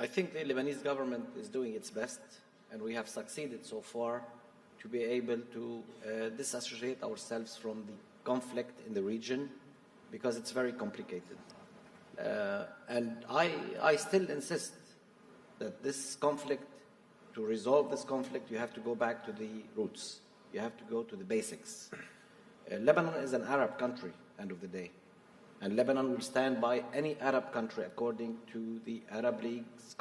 I think the Lebanese government is doing its best, and we have succeeded so far to be able to disassociate ourselves from the conflict in the region, because it's very complicated. And I still insist that this conflict, to resolve this conflict, you have to go back to the roots. You have to go to the basics. Lebanon is an Arab country, end of the day. And Lebanon will stand by any Arab country according to the Arab League's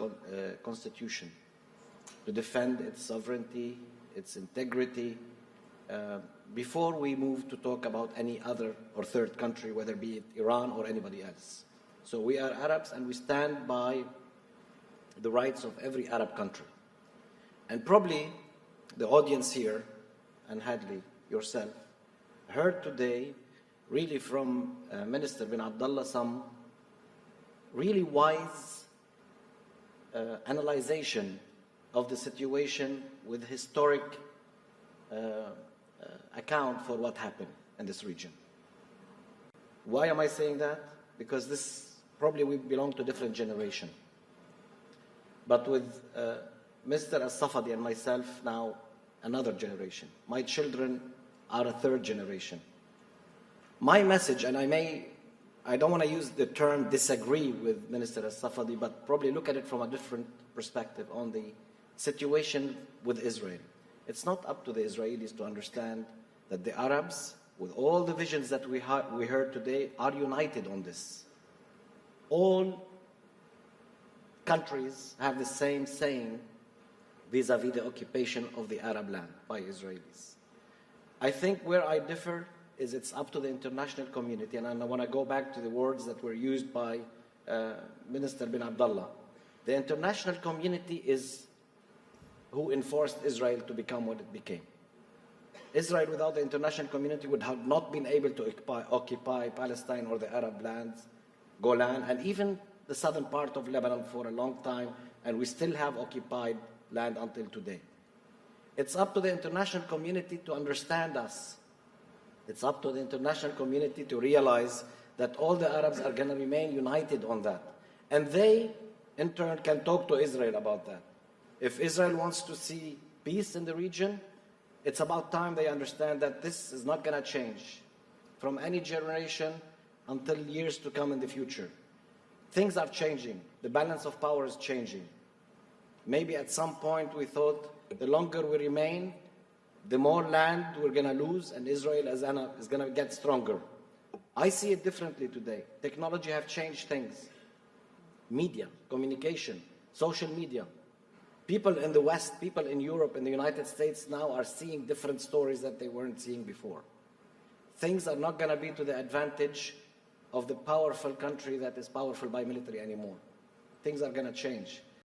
constitution to defend its sovereignty, its integrity, before we move to talk about any other or third country, whether be it Iran or anybody else. So we are Arabs, and we stand by the rights of every Arab country. And probably the audience here, and Hadley, yourself, heard today really from Minister bin Abdullah some really wise analyzation of the situation with historic account for what happened in this region. Why am I saying that? Because this probably we belong to a different generation. But with Mr. As-Safadi and myself now, another generation. My children are a third generation. My message, and I don't want to use the term disagree with Minister As-Safadi, but probably look at it from a different perspective on the situation with Israel. It's not up to the Israelis to understand that the Arabs, with all the visions that we heard today, are united on this. All countries have the same saying vis-à-vis the occupation of the Arab land by Israelis. I think where I differ is it's up to the international community, and I want to go back to the words that were used by Minister bin Abdullah. The international community is who enforced Israel to become what it became. Israel, without the international community, would have not been able to occupy Palestine or the Arab lands, Golan, and even the southern part of Lebanon for a long time, and we still have occupied land until today. It's up to the international community to understand us. It's up to the international community to realize that all the Arabs are going to remain united on that. And they, in turn, can talk to Israel about that. If Israel wants to see peace in the region, it's about time they understand that this is not going to change from any generation until years to come in the future. Things are changing. The balance of power is changing. Maybe at some point we thought the longer we remain, the more land we're going to lose, and Israel is going to get stronger. I see it differently today. Technology have changed things. Media, communication, social media. People in the West, people in Europe, in the United States now are seeing different stories that they weren't seeing before. Things are not going to be to the advantage of the powerful country that is powerful by military anymore. Things are going to change.